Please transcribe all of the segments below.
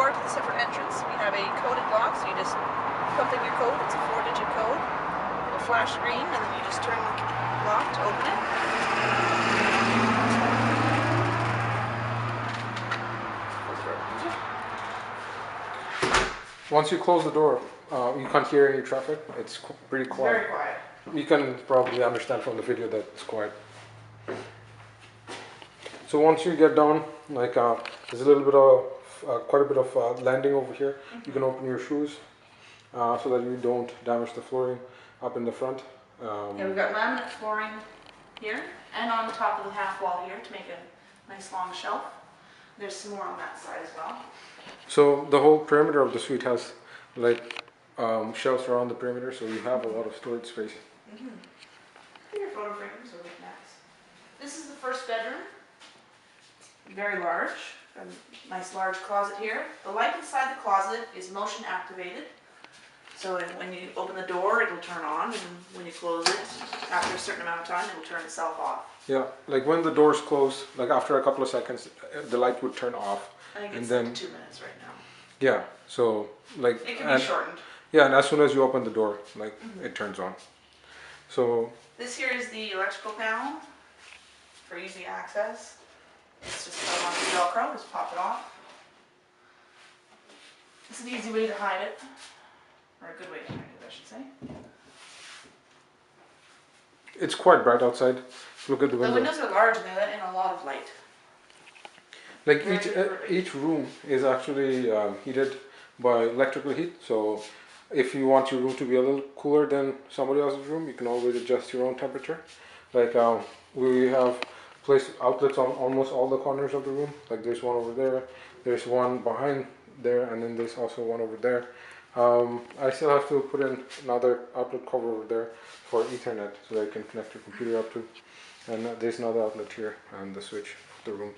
door to the separate entrance. We have a coded lock, so you just pump in your code. It's a 4-digit code. It'll flash green, and then you just turn the lock to open it. Once you close the door, you can't hear any traffic. It's pretty quiet. Very quiet. You can probably understand from the video that it's quiet. So once you get down, like there's a little bit of, quite a bit of landing over here. You can open your shoes so that you don't damage the flooring up in the front. Yeah, we've got laminate flooring here and on top of the half wall here to make a nice long shelf. There's some more on that side as well. So the whole perimeter of the suite has like shelves around the perimeter, so you have a lot of storage space. Your photo frames are nice. This is the first bedroom. Very large. A nice large closet here. The light inside the closet is motion activated. So when you open the door, it will turn on, and when you close it, after a certain amount of time, it will turn itself off. Yeah, like when the doors close, like after a couple of seconds, the light would turn off. I think it's then, like 2 minutes right now. Yeah, so like it can be shortened. Yeah, and as soon as you open the door, like it turns on. So this here is the electrical panel for easy access. It's just put on the Velcro, just pop it off. It's an easy way to hide it, or a good way to hide it, I should say. It's quite bright outside. Look at the window. The windows are large and they let in a lot of light. Like each room is actually heated by electrical heat. So if you want your room to be a little cooler than somebody else's room, you can always adjust your own temperature. Like we have placed outlets on almost all the corners of the room. Like there's one over there, there's one behind there, and then there's also one over there. I still have to put in another outlet cover over there for Ethernet so that you can connect your computer up to. And there's another outlet here and the switch for the room.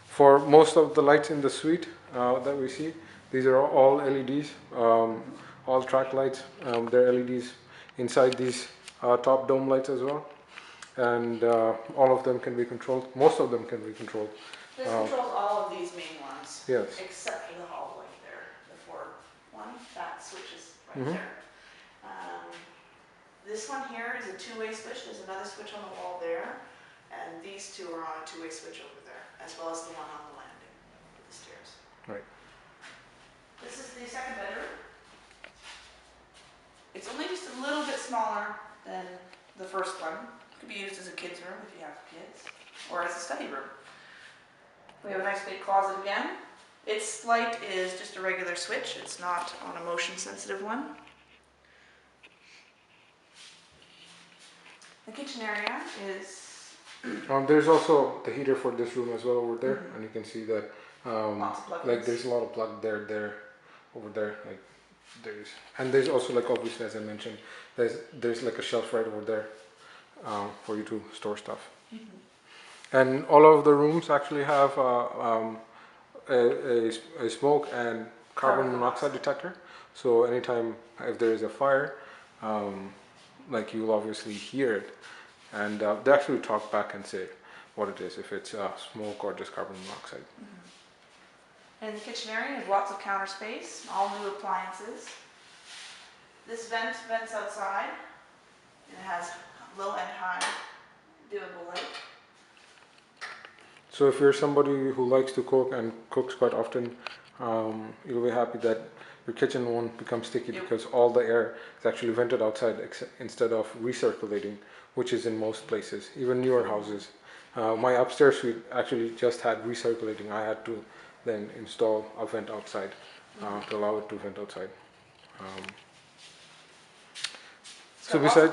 For most of the lights in the suite that we see, these are all LEDs, all track lights. They're LEDs inside these top dome lights as well, and all of them can be controlled. Most of them can be controlled. This controls all of these main ones, yes, except for the hallway there, the 4-1. That switch is right there. This one here is a two-way switch. There's another switch on the wall there. And these two are on a two-way switch over there, as well as the one on the landing for the stairs. Right. This is the second bedroom. It's only just a little bit smaller than the first one. It could be used as a kid's room if you have kids, or as a study room. We have a nice big closet again. Its light is just a regular switch. It's not on a motion-sensitive one. The kitchen area is there's also the heater for this room as well over there, and you can see that like there's a lot of plug there, over there. Like there's also, like obviously as I mentioned, there's like a shelf right over there for you to store stuff. And all of the rooms actually have a smoke and carbon monoxide detector. So anytime if there is a fire, like you'll obviously hear it. And they actually talk back and say what it is, if it's smoke or just carbon monoxide. In the kitchen area, you have lots of counter space, all new appliances. This vents outside, and it has low and high dimmable light. So if you're somebody who likes to cook and cooks quite often, you'll be happy that your kitchen won't become sticky because all the air is actually vented outside instead of recirculating, which is in most places, even newer houses. My upstairs suite actually just had recirculating. I had to then install a vent outside to allow it to vent outside. So beside,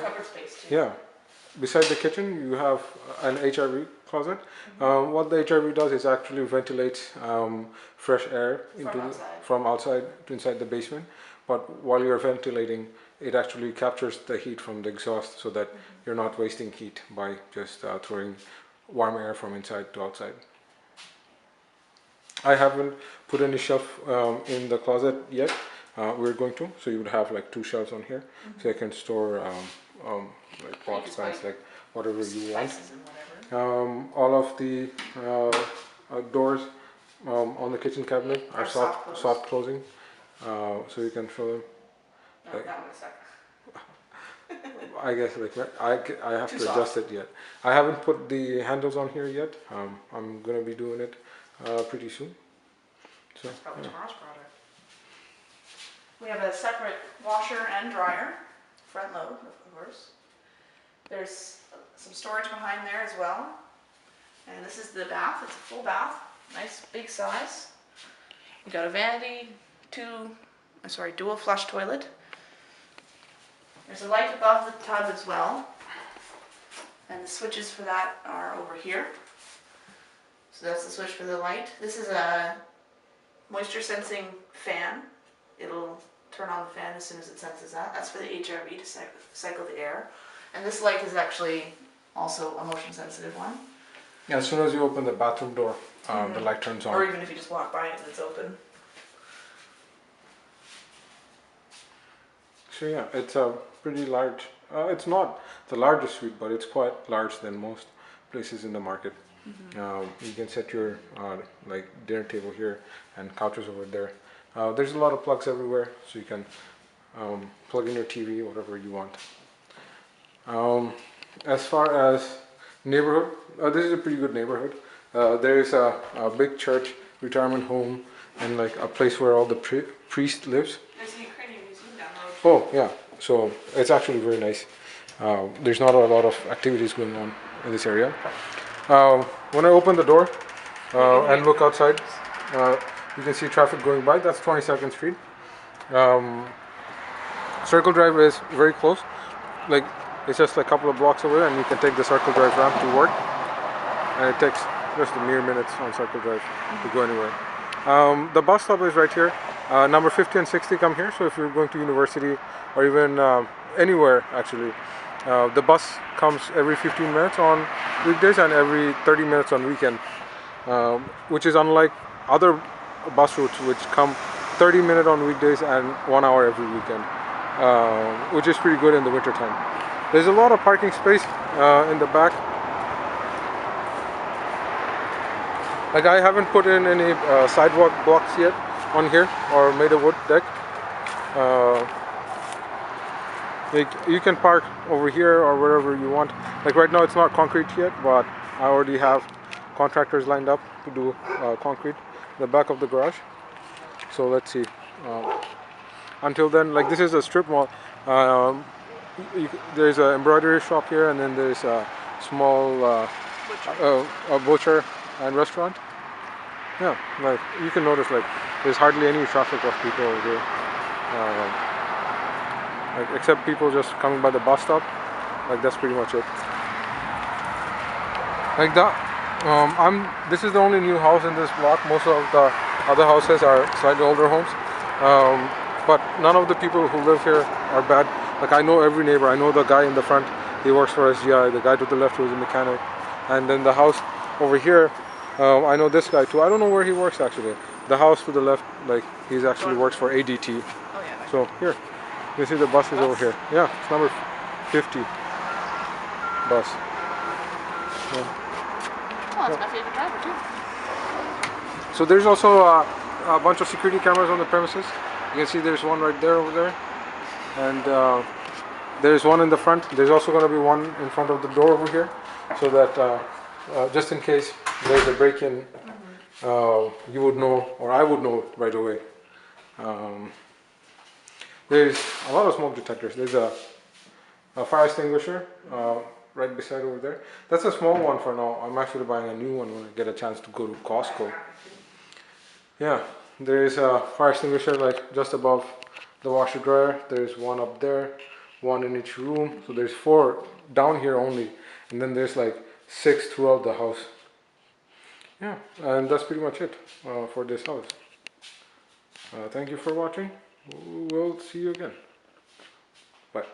beside the kitchen, you have an HRV closet. What the HRV does is actually ventilates fresh air from outside to inside the basement. But while you're ventilating, it actually captures the heat from the exhaust so that you're not wasting heat by just throwing warm air from inside to outside. I haven't put any shelf in the closet yet. We're going to, so you would have like 2 shelves on here, so you can store like pots, pans, like whatever you want. All of the doors on the kitchen cabinet are Are soft soft closing, so you can show them. No, Like- that one a sec. I guess like I have Too to soft. adjust it yet. I haven't put the handles on here yet. I'm gonna be doing it pretty soon. So That's probably yeah. tomorrow's product. We have a separate washer and dryer, front load, of course. There's some storage behind there as well. And this is the bath. It's a full bath, nice big size. We got a vanity, dual flush toilet. There's a light above the tub as well. And the switches for that are over here. So that's the switch for the light. This is a moisture sensing fan. It'll turn on the fan as soon as it senses that. That's for the HRV to cycle the air. And this light is actually also a motion sensitive one. Yeah, as soon as you open the bathroom door, the light turns on. Or even if you just walk by it and it's open. So yeah, it's a pretty large. It's not the largest suite, but it's quite large than most places in the market. You can set your like dinner table here and couches over there. There's a lot of plugs everywhere, so you can plug in your TV, whatever you want. As far as neighborhood, this is a pretty good neighborhood. There is a big church, retirement home, and like a place where all the priest lives. There's a Ukrainian museum down the road. Oh yeah, so it's actually very nice. There's not a lot of activities going on in this area. When I open the door and look outside, you can see traffic going by. That's 22nd Street. Circle Drive is very close. Like it's just a couple of blocks away, and you can take the Circle Drive ramp to work. And it takes just a mere minutes on Circle Drive to go anywhere. The bus stop is right here. Number 50 and 60 come here. So if you're going to university or even anywhere actually, the bus comes every 15 minutes on weekdays and every 30 minutes on weekend, which is unlike other bus routes which come 30 minutes on weekdays and 1 hour every weekend, which is pretty good in the winter time. There's a lot of parking space in the back. Like I haven't put in any sidewalk blocks yet on here or made a wood deck. Like you can park over here or wherever you want. Like right now it's not concrete yet, but I already have contractors lined up to do concrete in the back of the garage. So let's see. Until then, like this is a strip mall. There's an embroidery shop here, and then there's a small butcher and restaurant. Yeah, like you can notice like there's hardly any traffic of people over here. Like except people just coming by the bus stop. Like that's pretty much it. Like that. This is the only new house in this block. Most of the other houses are slightly older homes. But none of the people who live here are bad. Like I know every neighbor. I know the guy in the front. He works for SGI. The guy to the left who is a mechanic. And then the house over here, I know this guy too. I don't know where he works actually. The house to the left, like he's actually works for ADT. Oh yeah. So here, you see the bus is over here. Yeah, it's number 50 bus. Yeah. Oh, that's my favorite driver too. So there's also a bunch of security cameras on the premises. You can see there's one right there over there. And there's one in the front. There's also going to be one in front of the door over here. So that just in case there's a break-in, you would know, or I would know right away. There's a lot of smoke detectors. There's a fire extinguisher right beside over there. That's a small one for now. I'm actually buying a new one when I get a chance to go to Costco. Yeah, there's a fire extinguisher like just above the washer dryer. There's one up there, one in each room. So there's 4 down here only, and then there's like 6 throughout the house. Yeah, and that's pretty much it for this house. Thank you for watching. We'll see you again. Bye.